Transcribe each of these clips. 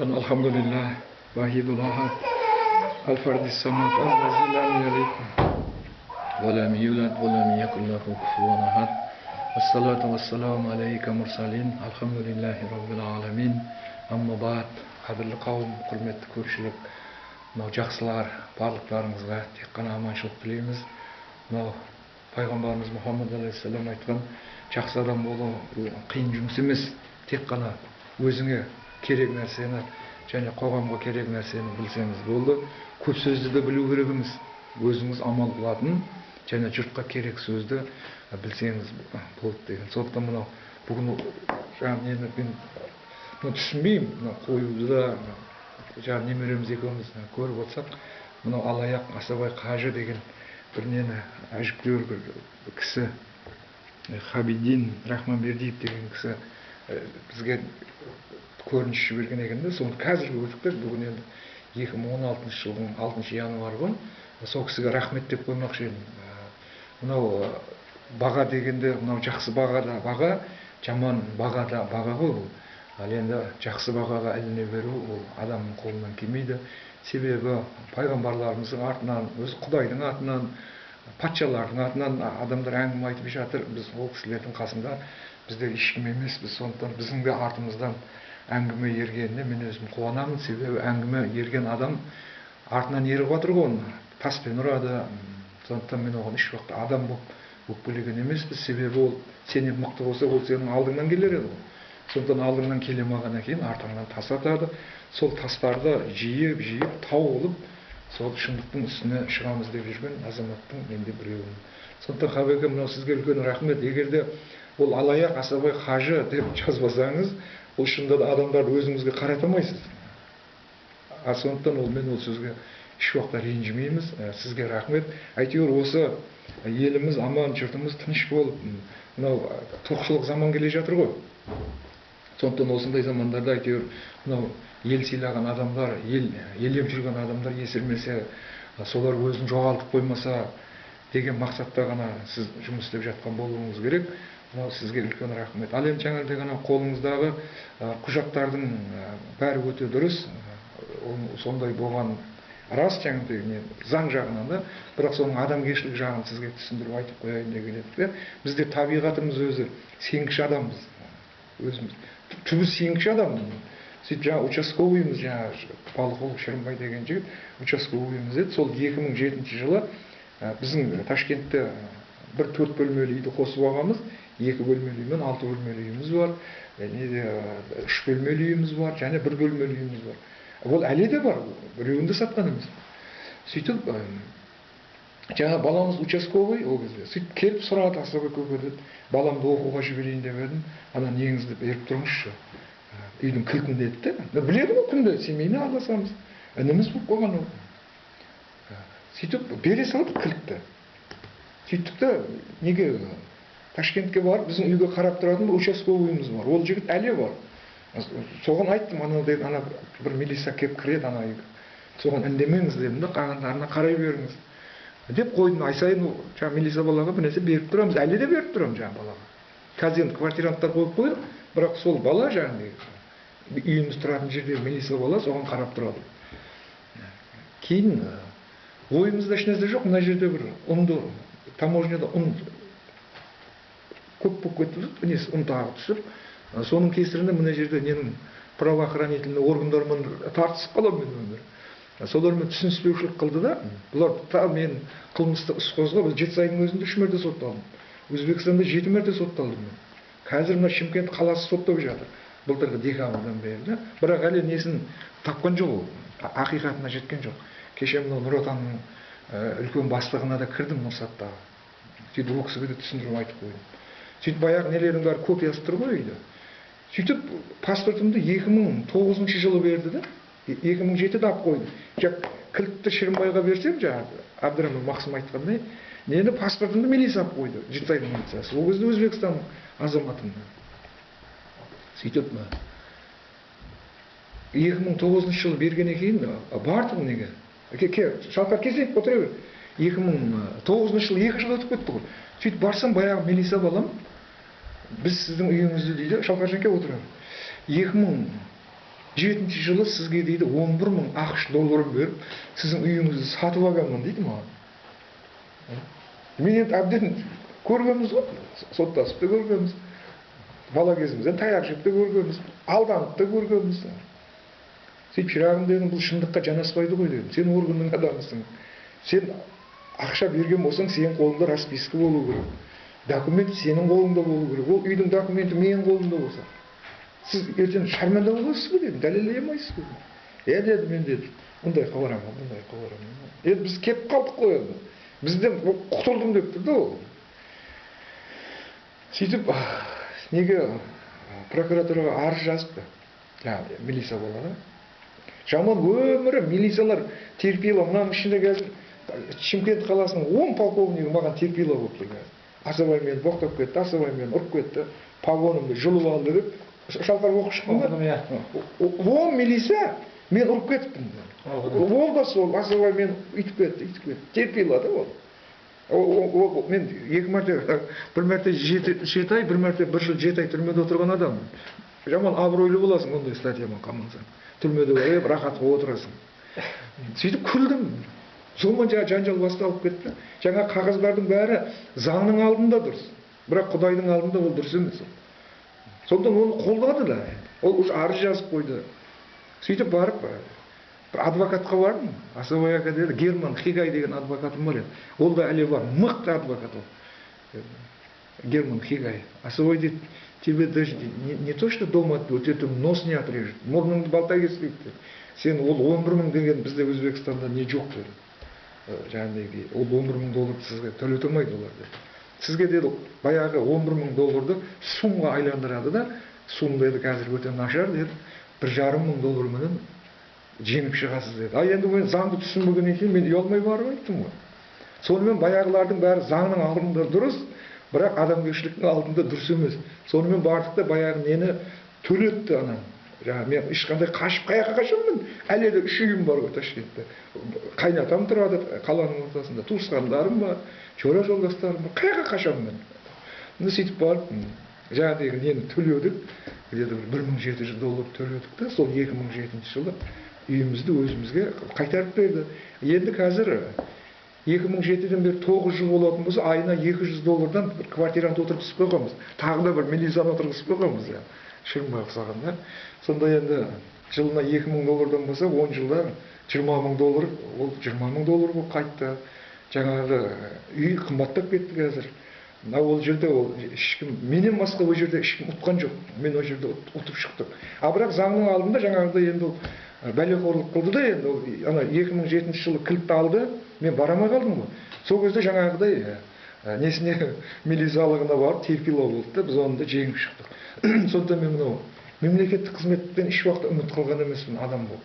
الحمد لله واحد الأحد الفرد الصمد الذي لم يلد ولم يولد ولم يكن له كفوا أحد والصلاة والسلام عليك مرسلين الحمد لله رب العالمين أما بعد қадірлі қауым, құрметті көпшілік, мынау жақсылар, барлықтарыңызға тек қана аманшылық тілейміз. Мынау пайғамбарымыз Мұхаммад алейхиссалам айтқан жақсы адам болу қиын жұмыс емес, тек қана өзіңе керек нәрсені және қоғамға керек нәрсені білсеңіз болды. Көп сөзді де білу керек емес, өзіңіз амал қылатын және жұртқа керек сөзді білсеңіз болды деген. Сондықтан мынау бүгін мен түсінбеймін, қоюды да немереміз екеуміз көріп отырсақ, мынау алаяқ Асабай қажы деген бір нені әжіптеуір бір кісі, Хабиддин Рахманбердиев деген кісі бізге көрініс жіберген екен де, соны қазір көрдік те, бүгін енді 2016 жылдың 6 январы ғой, сол кісіге рахмет деп қоймақшы едім. Мынау баға дегенде, мынау жақсы баға да баға, жаман баға да баға ғой бұл. Ал енді жақсы бағаға іліне беру ол адамның қолынан келмейді. Себебі пайғамбарларымыздың артынан, өз Құдайдың атынан, патшалардың атынан адамдар әңгіме айтып жатыр. Біз ол кісілердің қасында біздер ешкім емес. Біз сондықтан біздің де артымыздан әңгіме ергеніне мен өзім қуанамын. Себебі әңгіме ерген адам артынан еріп жатыр ғой, таспен ұрады. Сондықтан мен оған еш уақытта адам болып өкпелеген емеспіз. Себебі ол сенен мықты болса, ол сенің алдыңнан келер еді ғой. Сондықтан алдыңнан келе мағаннан кейін артыңнан тас атады. Сол тастарды жиып тау болып, сол шындықтың үстіне шығамыз деп жүрген азаматтың менде біреуін. Сондықтан Хабеке, мынау сізге үлкен рахмет. Егерде ол алаяқ Асабай қажы деп жазбасаңыз, ол шынында да адамдарды өзіңізге қарата алмайсыз. Сондықтан мен ол сөзге еш уақытта ренжімейміз. Сізге рахмет. Әйтеуір осы еліміз аман, жұртымыз тыныш болып, мынау тоқшылық заман келе жатыр ғой. Сондықтан осындай замандарда әйтеуір мынау ел сыйлаған адамдар, елеп жүрген адамдар есірмесе, солар өзін жоғалтып қоймаса деген мақсатта ғана сіз жұмыс істеп жатқан болуыңыз керек. Мынау сізге үлкен рахмет. Ал енді жаңағыдай ғана қолыңыздағы құжаттардың бәрі өте дұрыс. Сондай болған рас, жаңағыдай заң жағынан да, бірақ соның адамгершілік жағын сізге түсіндіріп айтып қояйын деген едік. Бізде табиғатымыз өзі сенгіш адамбыз. Өзіміз түбі сенгіш адам. Сөйтіп жаңа участковыйымыз, жаңа Балықұл Шырынбай деген жігіт участковыйымыз еді. Сол 2007 жылы біздің Ташкентте бір 4 бөлмелі үйді қосып алғанбыз. 2 бөлмелі үй мен 6 бөлмелі үйіміз бар. 3 бөлмелі үйіміз бар, және 1 бөлмелі үйіміз бар. Ол әлі де бар, біреуінде сатқан емес. Сөйтіп жаңа баламыз участковый ол кезде. Сөйтіп келіп сұрады Асабай көке, баламды оқуға жіберейін деп едім. Ана неңізді беріп тұрыңызшы. Үйдің кілтін деді де. Біледі ғой, күнде семейіне араласамыз. Ініміз болып қойған ол. Сөйтіп бере салды кілтті. Сөйтіп те неге Ташкентке барып біздің үйге қарап тұратын бір участковыйымыз бар. Ол жігіт әлі бар. Соған айттым, ана бір милиция кеп кіреді ана үйге. Соған үндемеңіз дедім де, қағандарына қарай беріңіз деп қойдым. Ай сайын жаңа милиция балаға бір нәрсе беріп тұрамыз, әлі де беріп тұрамыз жаңа балаға. Қазір енді квартиранттар қойып қойдық, бірақ сол бала жаңағыдай үйіміз тұратын жерде милиция бала соған қарап тұрады. Кейін ойымызда ешнәрсе жоқ, мына жерде бір ұнды, таможняда ұн көп болып кетті, ұн тағы түсіп, соның кесірінде мына жерде ненің правоохранительный органдармен тартысып қаламын мен өмір. Солармен түсініспеушілік қылды да, бұлар мен қылмыстық іс қозғап, Жетісайдың өзінде 3 мәрте сотталдым. Өзбекстанда 7 мәрте сотталдым мен. Қазір мына Шымкент қаласы соттап жатыр. Былтырғы декабрьдан бері. Бірақ әлі несін тапқан жоқ, ақиқатына жеткен жоқ. Кеше мынау Нұр Отанның үлкен бастығына да кірдім Нұрсаттағы. Сөйтіп ол кісіге де түсіндіріп айтып қойдым. Сөйтіп баяғы нелердің бәрі копиясы тұр ғой үйде. Сөйтіп паспортымды 2009 жылы берді де, 2007-де алып қойды. Кілтті Шырынбайға берсем, жаңағы Абдырахман Мақсым айтқандай, нені паспортымды милиция алып қойды, Жетісайдың милициясы. Ол кезде Өзбекстанның азаматымды. Сөйтіп 2009 жылы бергеннен кейін бардық неге? Шалқар келсек, отыра бер. 2009 жылы 2 жыл өтіп кетті ғой. Сөйтіп барсам, баяғы милиция балам, біз сіздің үйіңізді дейді, Шалқар жәңке отыра бер. 7-ші жылы сізге дейді 11.000 ақш долларын беріп, сіздің үйіңізді сатып алғанмын дейді маған. Мен енді әбден көргенбіз ғой, соттасып та көргенбіз. Бала кезімізден таяқ жеп те көргенбіз, алданып та көргенбіз. Сөйтіп шырағым дедім, бұл шындыққа жанаспайды ғой дедім. Сен органның адамысың. Сен ақша берген болсаң, сенің қолыңда расписка болу керек. Документ сенің қолыңда болу керек. Ол үйдің документі менің қолымда болса. Сіз ертең шарманда боласыз ғой дедім, дәлелдей алмайсыз ғой. Деді мен дедім, бұндай қыларам, бұндай қыларам. Енді біз кеп қалдық қой енді. Бізден құтылдым деп тұрды ол. Сөйтіп, неге прокуратураға арыз жазыпты. Милиция болады. Жаман өмірі милициялар терпейлі. Мынаның ішінде қазір Шымкент қаласының 10 полковнигі маған терпейлі болып тұр. Асабай мені боқтап кетті, Асабай мені ұрып кетті, погонымды жұлып алды деп. Шалқар оқып шықтым ба? 10 милиция мен ұрып кетіппін. Ол да сол, Асабай мені үйтіп кетті. Терпейлі да ол. Мен бір мәрте 7 ай, бір мәрте 1 жыл 7 ай түрмеде отырған адаммын. Жаман абыройлы боласың ондай статьямен қамалсаң. Түрмеде барып, рахатқа отырасың. Сөйтіп күлдім. Сонымен жанжал басталып кетті. Жаңа қағаздардың бәрі заңның алдында дұрыс. Бірақ Құдайдың алдында ол дұрыс емес. Сондықтан оны қолдады да. Ол уже арыз жазып қойды. Сөйтіп барып, бір адвокатқа бардым. Асабай ака деді, Герман Хигай деген адвокатым бар еді. Ол да әлі бар, мықты адвокат ол. Герман Хигай. Асабай дейді, тебе даже не то, что дома тебе нос не отрежет, мұрныңды балта кесілейді деді. Сен ол 11.000 деген бізде Өзбекстанда не жоқ деді. Жаңағыдай, ол 11.000 доллар сізге төлете алмайды олар деді. Сізге деді, баяғы 11.000 долларды сумға айландырады да, сум деді қазір өте нашар деді, 1,5 долларменен жеңіп шығасыз деді. Енді мен заңды түсінбегеннен кейін мен ұялмай барып айттым ғой. Сонымен баяғылардың бәрі заңның алдында дұрыс, бірақ адамгершіліктің алдында дұрыс емес. Сонымен бардық та баяғы нені төлетті анам. Мен ешқандай қашып, қаяққа қашамын? Әлі де 3 үйім бар ғой Ташкентте. Қайнатам тұрады қаланың ортасында, туысқандарым бар, жора жолдастарым бар. Қаяққа қашамын мен? Сөйтіп барып, жаңағыдай нені төледік, где-то 1700 доллар төледік та, сол 2007 жылы үйімізді өзімізге қайтарып берді. Енді қазір 2007-ден бері 9 жыл болатын болса, айына 200 доллардан бір квартирант отырғызып қойғанбыз. Тағы да бір милицияны отырғызып қойғанбыз. Шырмай ұқсағанда. Сонда енді жылына 2000 доллардан болса, 10 жылда 20.000 доллар, ол 20.000 доллар болып қайтты. Жаңағы үй қымбаттап кетті қазір. Ол жерде ол ешкім, менен басқа ол жерде ешкім ұтқан жоқ. Мен ол жерде ұтып шықтым. Бірақ заңның алдында жаңағыдай енді ол бәлеқорлық қылды да, енді ол 2007 жылы кілтті алды, мен барамай қалдым ғой. Сол кезде жаңағыдай несіне милициялығына барып терпилау болды да, біз оны да жеңіп шықтық. Сондықтан мен мынау мемлекеттік қызметтен еш уақытта үміт қылған емеспін адам болып.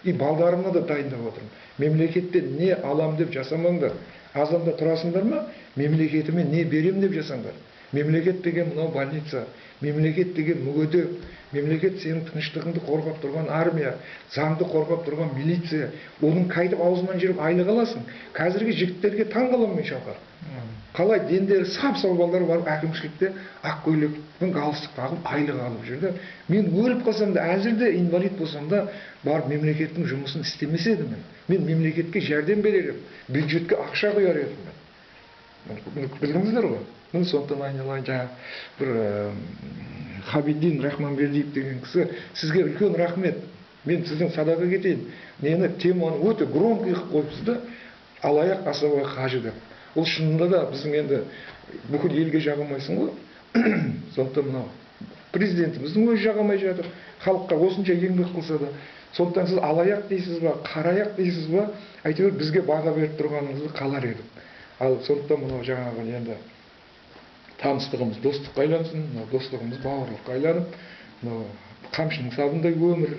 И балдарыма да дайындап отырмын. Мемлекеттен не алам деп жасамаңдар. Азанда тұрасыңдар ма? Мемлекетіме не берем деп жасаңдар. Мемлекет деген мынау больница, мемлекет деген мүгедек, мемлекет сенің тыныштығыңды қорғап тұрған армия, заңды қорғап тұрған милиция. Оның қайтып аузынан жүріп айлық аласың. Қазіргі жігіттерге таң қаламын мен Шалқар. Қалай дендері сап-сау балдар барып әкімшілікте ақ көйлекпен галстук тағып айлық алып жүрді. Мен өліп қалсам да, әзірде инвалид болсам да, барып мемлекеттің жұмысын істемес едім мен. Мен мемлекетке жәрдем берер едім, бюджетке ақша құяр едім мен. Білдіңіздер ғой? Сондықтан айналайын жаңа бір Хабиддин Рахманбердиев деген кісі, сізге үлкен рахмет. Мен сіздің садаға кетейін. Нені теманы өте громкий қылып қойыпсыз да, алаяқ Асабай Қажы деп. Ол шынында да біздің енді бүкіл елге жағылмайсың ғой. Сондықтан мынау президентіміздің өзі жағылмай жатыр. Халыққа осынша еңбек қылса да. Сондықтан сіз алаяқ дейсіз ба, қараяқ дейсіз ба, әйтеуір бізге баға беріп тұрғаныңызды қалар едік. Ал сондықтан мынау жаңағы енді таныстығымыз достыққа айлансын, достығымыз бауырлыққа айланып, қамшының сабындай өмір,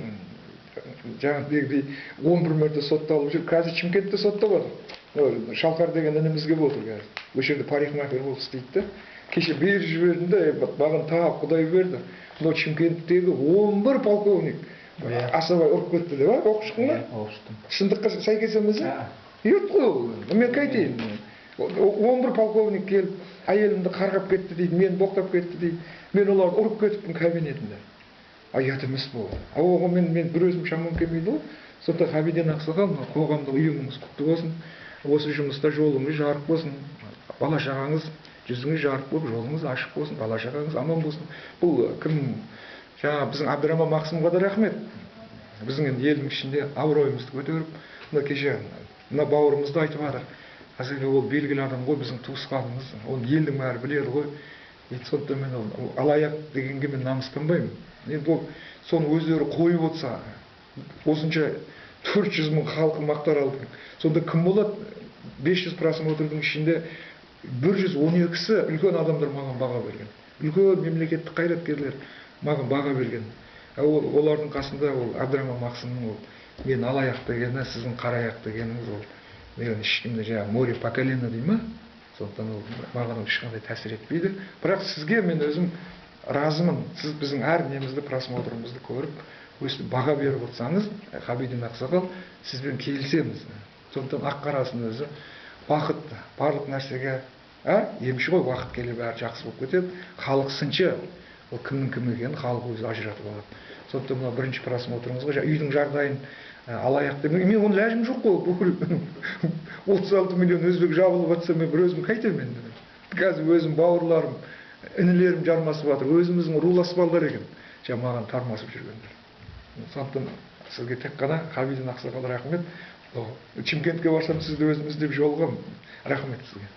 жаңағыдай 11 мәрте сотталып жүр. Қазір Шымкентте соттап отыр. Шалқар деген інімізге отыр қазір. Осы жерде парикмахер болып істейді. Кеше беріп жібердім де, маған тағы Құдай берді. Мынау Шымкенттегі 11 полковник Асабай ұрып кетті деп, оқып шықтың ба? Оқып шықтым. Шындыққа сәйкес емес? Үйет қой. Мен қайтейін. 11 полковник келіп, әйелімді қарғап кетті дейді, мен боқтап кетті дейді. Мен оларды ұрып кетіппін кабинетінде. аят емес бұл. Оған мен бір өзім шамам келмейді ғой. Сонда Ғабиден Ақсақал, қоғамдық ұйымыңыз құтты болсын. Осы жұмыста жолыңыз жарық болсын. Бала шағаңыз жүзіңіз жарық болып, жолыңыз ашық болсын, бала шағаңыз аман болсын. Бұл кім? Жаңа біздің Абдыраман Мақсымға да рахмет. Біздің енді елдің ішінде абыройымызды көтеріп, мына кеше мына бауырымызды айтып жатыр. Қазір ол белгілі адам ғой, біздің туысқанымыз, оны елдің бәрі біледі ғой. Сондықтан мен ол алаяқ дегенге мен намыстанбаймын. Енді ол соны өздері қойып отырса, осынша 400 мың халқы мақтар алды. Сонда кім болады? 500 просмотрдың ішінде 112-сі үлкен адамдар маған баға берген. Үлкен мемлекеттік қайраткерлер маған баға берген. Олардың қасында ол Абдыраман Мақсымның ол мен алаяқ дегені, сіздің қараяқ дегеніңіз ол мен ешкімде жаңағы море по колено дей ма? Сондықтан ол маған ешқандай тәсір етпейді. Бірақ сізге мен өзім разымын. Сіз біздің әр немізді, просмотрымызды көріп, өстіп баға беріп отырсаңыз, Ғабиден Ақсақал, сізбен келісеміз. Сондықтан ақ-қарасын өзі уақыт барлық нәрсеге емші ғой, уақыт келе бәрі жақсы болып кетеді. Халық сыншы, ол кімнің кім екенін халық өзі ажыратып алады. Сондықтан мына бірінші просмотрыңызға үйдің жағдайын алаяқ деп, мен оның ләжім жоқ қой, бүкіл 36 миллион өзбек жабылып жатса, мен бір өзім қайтемін енді. Қазір өзім бауырларым, інілерім жармасып жатыр, өзіміздің рулас балдар екен, маған тармасып жүргендер. Сондықтан сізге тек қана Ғабиден Ақсақал рахмет. Шымкентке барсам сізді өзім іздеп жолығамын. Рахмет сізге.